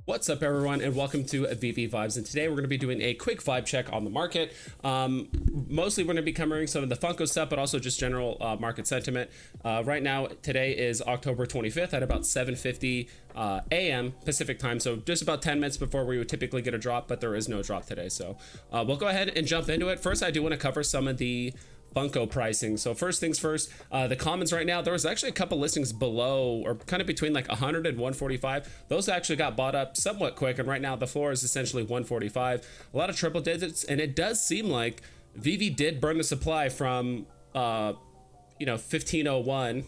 What's up, everyone, and welcome to Veve Vibes. And today we're going to be doing a quick vibe check on the market. Mostly we're going to be covering some of the Funko stuff, but also just general market sentiment. Right now, today is October 25th at about 7:50 a.m. Pacific time, so just about 10 minutes before we would typically get a drop, but there is no drop today. So we'll go ahead and jump into it. First, I do want to cover some of the Funko pricing. So first things first, the commons right now, there was actually a couple listings below or kind of between like 100 and 145. Those actually got bought up somewhat quick, and right now the floor is essentially 145. A lot of triple digits, and it does seem like Veve did burn the supply from 1501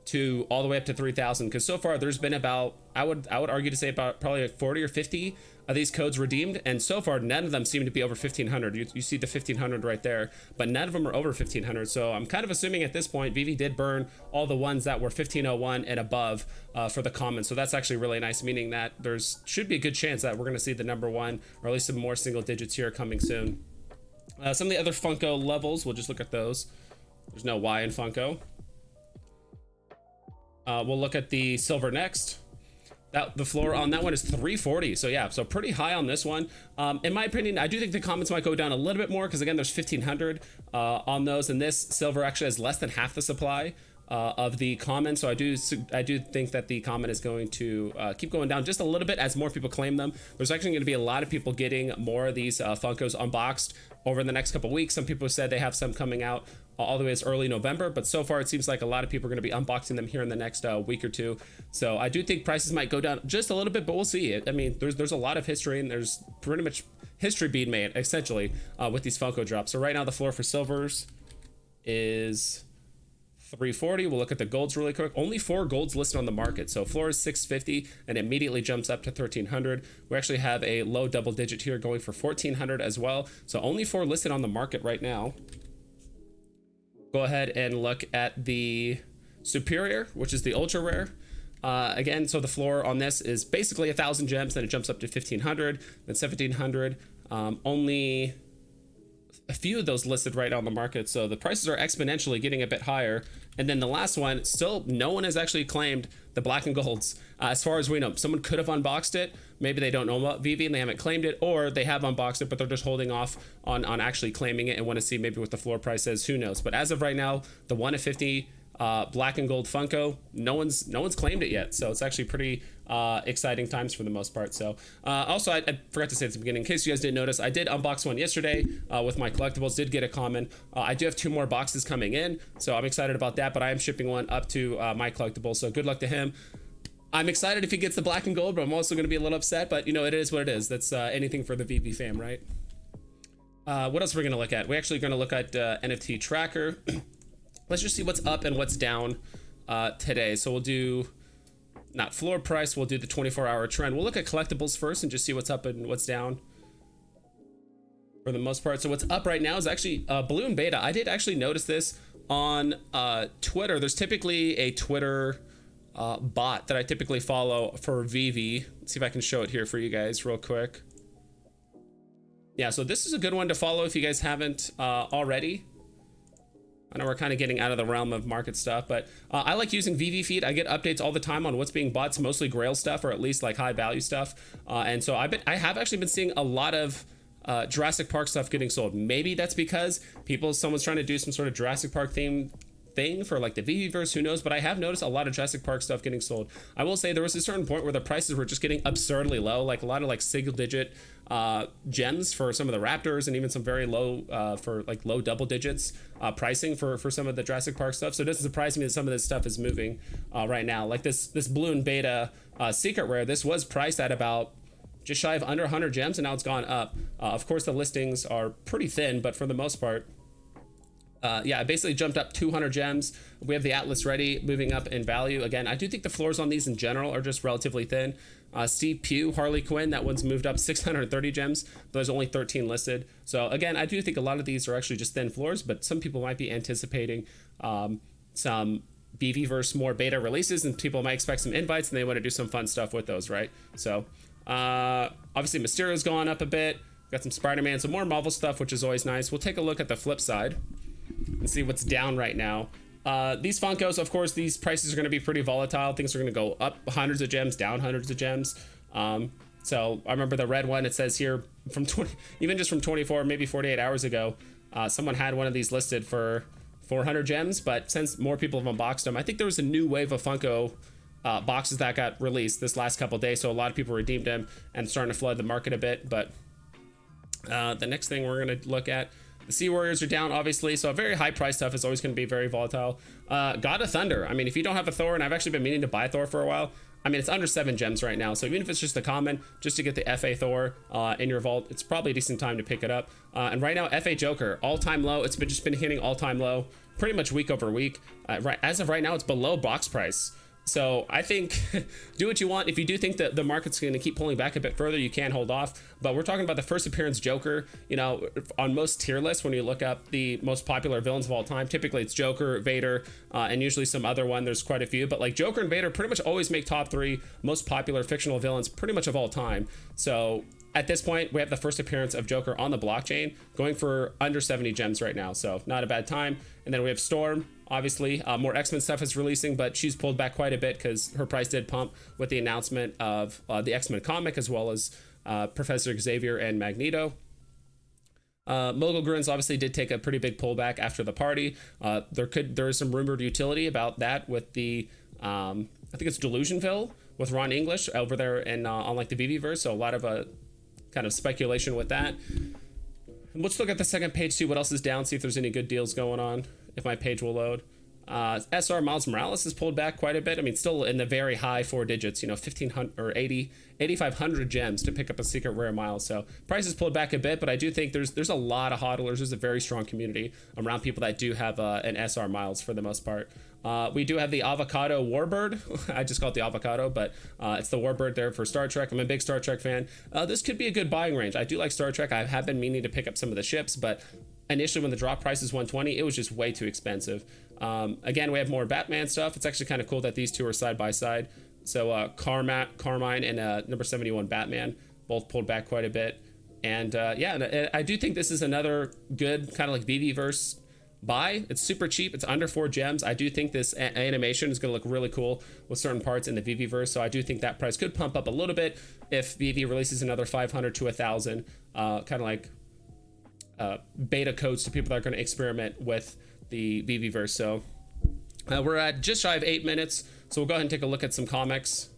to all the way up to 3,000, because so far there's been about, I would argue to say about probably like 40 or 50 of these codes redeemed, and so far none of them seem to be over 1,500. You see the 1,500 right there, but none of them are over 1,500. So I'm kind of assuming at this point Veve did burn all the ones that were 1,501 and above for the commons. So that's actually really nice, meaning that there's should be a good chance that we're going to see the number one or at least some more single digits here coming soon. Some of the other Funko levels, we'll just look at those. There's no Y in Funko. We'll look at the silver next. The floor on that one is 340. So yeah, so pretty high on this one. In my opinion, I do think the commons might go down a little bit more because again, there's 1,500 on those, and this silver actually has less than half the supply of the common. So I do think that the common is going to keep going down just a little bit as more people claim them. There's actually going to be a lot of people getting more of these Funkos unboxed over the next couple weeks. Some people said they have some coming out all the way as early November, but so far it seems like a lot of people are going to be unboxing them here in the next week or two. So I do think prices might go down just a little bit, but we'll see. I mean, there's a lot of history, and there's pretty much history being made essentially with these Funko drops. So right now the floor for silvers is 340. We'll look at the golds really quick. Only 4 golds listed on the market. So floor is 650 and immediately jumps up to 1,300. We actually have a low double digit here going for 1,400 as well. So only 4 listed on the market right now. Go ahead and look at the superior, which is the ultra rare. Again, so the floor on this is basically 1,000 gems, then it jumps up to 1,500, then 1,700. Only a few of those listed right now on the market, so the prices are exponentially getting a bit higher. And then the last one, still no one has actually claimed the black and golds. As far as we know, someone could have unboxed it. Maybe they don't know about Veve and they haven't claimed it, or they have unboxed it but they're just holding off on actually claiming it and want to see maybe what the floor price is. Who knows? But as of right now, the 1 to 50 black and gold Funko, no one's claimed it yet, so it's actually pretty exciting times for the most part. So also I forgot to say at the beginning, in case you guys didn't notice, I did unbox one yesterday with my collectibles, did get a common. I do have 2 more boxes coming in, so I'm excited about that, but I am shipping one up to my collectibles, so good luck to him. I'm excited if he gets the black and gold, but I'm also going to be a little upset, but you know, it is what it is. That's anything for the Veve fam, right? What else are we going to look at? We're actually going to look at NFT tracker. Let's just see what's up and what's down today. So we'll do not floor price, we'll do the 24-hour trend. We'll look at collectibles first and just see what's up and what's down for the most part. So what's up right now is actually balloon beta. I did actually notice this on Twitter. There's typically a Twitter bot that I typically follow for Veve. Let's see if I can show it here for you guys real quick. Yeah, so this is a good one to follow if you guys haven't already. I know we're kind of getting out of the realm of market stuff, but I like using Veve feed. I get updates all the time on what's being bought. It's mostly grail stuff, or at least like high value stuff. And so I have actually been seeing a lot of Jurassic Park stuff getting sold. Maybe that's because someone's trying to do some sort of Jurassic Park theme thing for like the Veveverse, who knows, but I have noticed a lot of Jurassic Park stuff getting sold. I will say there was a certain point where the prices were just getting absurdly low, like a lot of like single digit gems for some of the Raptors, and even some very low for like low double digits pricing for some of the Jurassic Park stuff. So it doesn't surprise me that some of this stuff is moving right now. Like this balloon beta secret rare, this was priced at about just shy of under 100 gems, and now it's gone up. Of course the listings are pretty thin, but for the most part, yeah, I basically jumped up 200 gems. We have the Atlas ready, moving up in value. Again, I do think the floors on these in general are just relatively thin. Steve Pugh, Harley Quinn, that one's moved up 630 gems, but there's only 13 listed. So again, I do think a lot of these are actually just thin floors, but some people might be anticipating some Veveverse more beta releases, and people might expect some invites and they want to do some fun stuff with those, right? So obviously Mysterio's gone up a bit. Got some Spider-Man, some more Marvel stuff, which is always nice. We'll take a look at the flip side and see what's down right now. These Funkos, of course, these prices are going to be pretty volatile. Things are going to go up hundreds of gems, down hundreds of gems. So I remember the red one, it says here from 20, even just from 24, maybe 48 hours ago, someone had one of these listed for 400 gems, but since more people have unboxed them, I think there was a new wave of Funko boxes that got released this last couple days, so a lot of people redeemed them and starting to flood the market a bit. But the next thing we're going to look at, the Sea Warriors are down, obviously, so very high price stuff is always going to be very volatile. God of Thunder, I mean, if you don't have a Thor, and I've actually been meaning to buy Thor for a while, I mean, it's under 7 gems right now, so even if it's just the common, just to get the FA Thor in your vault, it's probably a decent time to pick it up. And right now, FA Joker, all-time low. It's just been hitting all-time low pretty much week over week. As of right now, it's below box price. So I think do what you want. If you do think that the market's going to keep pulling back a bit further, you can hold off. But we're talking about the first appearance Joker. You know, on most tier lists, when you look up the most popular villains of all time, typically it's Joker, Vader, and usually some other one. There's quite a few, but like Joker and Vader pretty much always make top 3 most popular fictional villains pretty much of all time. So at this point, we have the first appearance of Joker on the blockchain going for under 70 gems right now. So not a bad time. And then we have Storm. Obviously, more X-Men stuff is releasing, but she's pulled back quite a bit because her price did pump with the announcement of the X-Men comic, as well as Professor Xavier and Magneto. Mogul Grins obviously did take a pretty big pullback after the party. There is some rumored utility about that with the I think it's Delusionville with Ron English over there and on like the Veve verse. So a lot of kind of speculation with that. Let's look at the second page, see what else is down, see if there's any good deals going on, if my page will load. SR Miles Morales has pulled back quite a bit. I mean, still in the very high 4 digits, you know, 1,500 or 8,500 gems to pick up a secret rare Miles. So prices pulled back a bit, but I do think there's a lot of hodlers. There's a very strong community around people that do have an SR Miles for the most part. We do have the Avocado Warbird. I just call it the Avocado, but it's the Warbird there for Star Trek. I'm a big Star Trek fan. This could be a good buying range. I do like Star Trek. I have been meaning to pick up some of the ships, but initially when the drop price is 120, it was just way too expensive. Again, we have more Batman stuff. It's actually kind of cool that these two are side by side. So Carmine and number 71 Batman both pulled back quite a bit. And yeah, I do think this is another good kind of like Veve-verse buy. It's super cheap. It's under 4 gems. I do think this animation is going to look really cool with certain parts in the Veve-verse. So I do think that price could pump up a little bit if Veve releases another 500 to 1,000, kind of like beta codes to people that are going to experiment with the Veve-verse. So we're at just shy of 8 minutes. So we'll go ahead and take a look at some comics.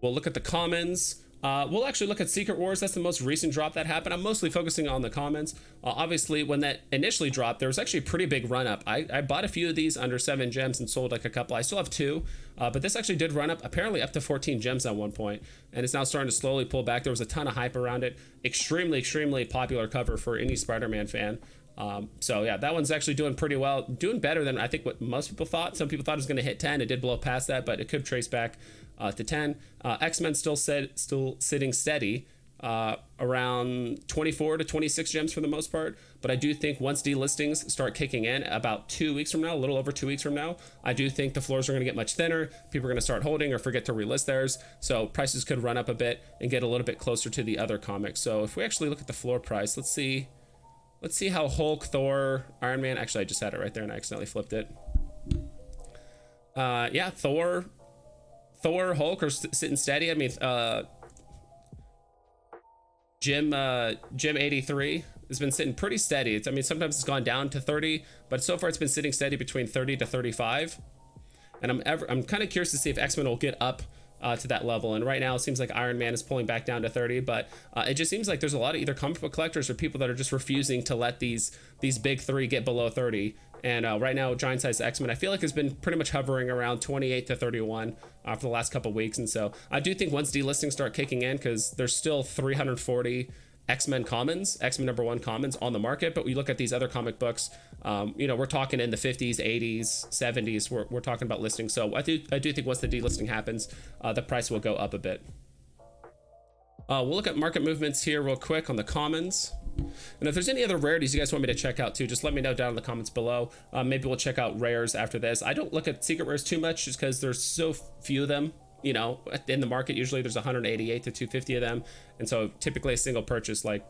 We'll look at the commons. We'll actually look at Secret Wars. That's the most recent drop that happened. I'm mostly focusing on the commons. Obviously, when that initially dropped, there was actually a pretty big run up. I bought a few of these under 7 gems and sold like a couple. I still have 2, but this actually did run up apparently up to 14 gems at one point, and it's now starting to slowly pull back. There was a ton of hype around it. Extremely popular cover for any Spider-Man fan. So yeah, that one's actually doing pretty well, doing better than I think what most people thought. Some people thought it was going to hit 10. It did blow past that, but it could trace back to 10. X-Men still sitting steady around 24 to 26 gems for the most part. But I do think once delistings start kicking in about 2 weeks from now, a little over 2 weeks from now, I do think the floors are going to get much thinner. People are going to start holding or forget to relist theirs. So prices could run up a bit and get a little bit closer to the other comics. So if we actually look at the floor price, let's see how Hulk, Thor, Iron Man, actually I just had it right there and I accidentally flipped it. Yeah, Thor, Hulk are sitting steady. I mean, Jim 83 has been sitting pretty steady. I mean, sometimes it's gone down to 30, but so far it's been sitting steady between 30 to 35. And I'm kind of curious to see if X-Men will get up to that level. And right now it seems like Iron Man is pulling back down to 30, but it just seems like there's a lot of either comic book collectors or people that are just refusing to let these big 3 get below 30. And right now giant size X-Men I feel like has been pretty much hovering around 28 to 31 for the last couple weeks. And so I do think once delistings start kicking in, because there's still 340 X-Men commons, X-Men #1 commons on the market, but we look at these other comic books, you know, we're talking in the 50s, 80s, 70s, we're talking about listings. So I do think once the delisting happens, the price will go up a bit. We'll look at market movements here real quick on the commons. And if there's any other rarities you guys want me to check out too, just let me know down in the comments below. Maybe we'll check out rares after this. I don't look at secret rares too much just because there's so few of them. You know, in the market, usually there's 188 to 250 of them. And so typically a single purchase like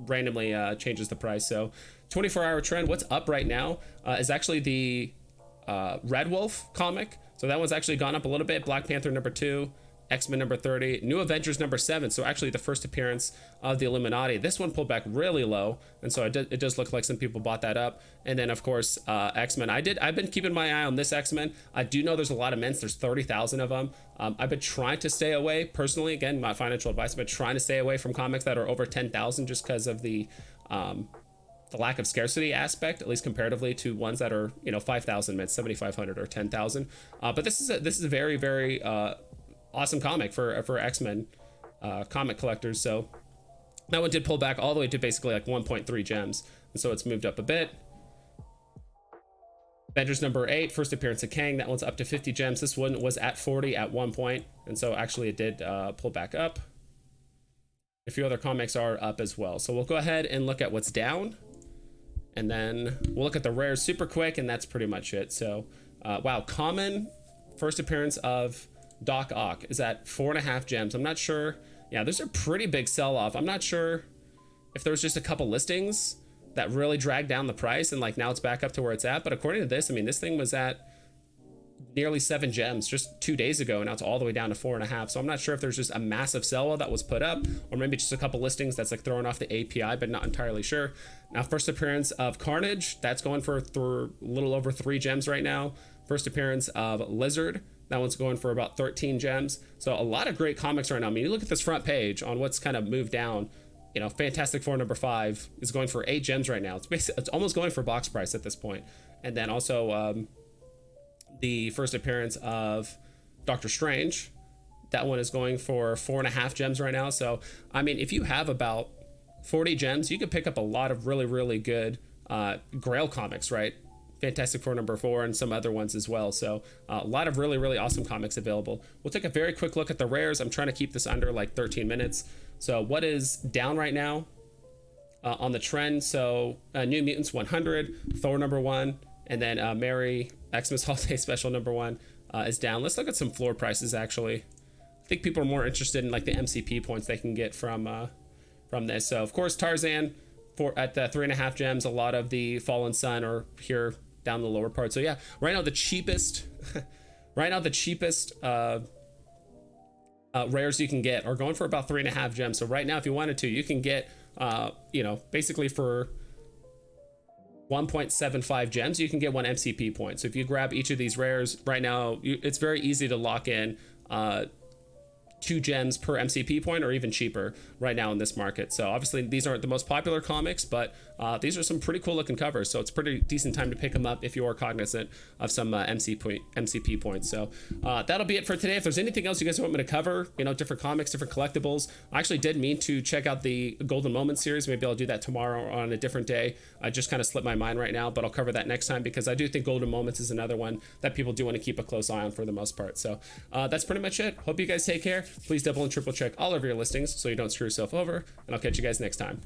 randomly changes the price. So 24-hour trend, what's up right now is actually the Red Wolf comic. So that one's actually gone up a little bit. Black Panther #2. X-Men number 30, New Avengers number 7. So actually the first appearance of the Illuminati. This one pulled back really low, and so it does look like some people bought that up. And then of course X-Men. I've been keeping my eye on this X-Men. I do know there's a lot of mints. There's 30,000 of them. I've been trying to stay away personally. Again, my financial advice. I've been trying to stay away from comics that are over 10,000 just because of the lack of scarcity aspect, at least comparatively to ones that are 5,000 mints, 7,500 or 10,000. But this is a very, very awesome comic for X-Men comic collectors. So that one did pull back all the way to basically like 1.3 gems, and so it's moved up a bit. Avengers number 8, first appearance of Kang. That one's up to 50 gems. This one was at 40 at one point, and so actually it did pull back up. A few other comics are up as well. So we'll go ahead and look at what's down, and then we'll look at the rares super quick, and that's pretty much it. So wow, common first appearance of Doc Ock is at 4.5 gems. I'm not sure. Yeah, there's a pretty big sell-off. I'm not sure if there was just a couple listings that really dragged down the price, and like now it's back up to where it's at. But according to this, I mean, this thing was at nearly 7 gems just 2 days ago, and now it's all the way down to 4.5. So I'm not sure if there's just a massive sell that was put up, or maybe just a couple listings that's like throwing off the API, but not entirely sure. Now, first appearance of Carnage, that's going for a little over 3 gems right now. First appearance of Lizard, that one's going for about 13 gems. So a lot of great comics right now. I mean, you look at this front page on what's kind of moved down. Fantastic Four number 5 is going for 8 gems right now. It's almost going for box price at this point. And then also the first appearance of Doctor Strange, that one is going for 4.5 gems right now. So I mean, if you have about 40 gems, you could pick up a lot of really, really good Grail comics, right? Fantastic Four number 4 and some other ones as well. So a lot of really, really awesome comics available. We'll take a very quick look at the rares. I'm trying to keep this under like 13 minutes. So what is down right now on the trend? So New Mutants 100, Thor number 1, and then Merry Xmas Holiday Special number 1 is down. Let's look at some floor prices actually. I think people are more interested in like the MCP points they can get from this. So of course Tarzan at 3.5 gems. A lot of the Fallen Sun are here down the lower part. So yeah, right now the cheapest rares you can get are going for about 3.5 gems. So right now, if you wanted to, you can get basically for 1.75 gems, you can get 1 MCP point. So if you grab each of these rares right now, it's very easy to lock in 2 gems per MCP point, or even cheaper right now in this market. So obviously these aren't the most popular comics, but these are some pretty cool looking covers. So it's pretty decent time to pick them up if you are cognizant of some MCP points. So that'll be it for today. If there's anything else you guys want me to cover, different comics, different collectibles, I actually did mean to check out the Golden Moments series. Maybe I'll do that tomorrow or on a different day. I just kind of slipped my mind right now, but I'll cover that next time, because I do think Golden Moments is another one that people do want to keep a close eye on for the most part. So that's pretty much it. Hope you guys take care. Please double and triple check all of your listings so you don't screw yourself over, and I'll catch you guys next time.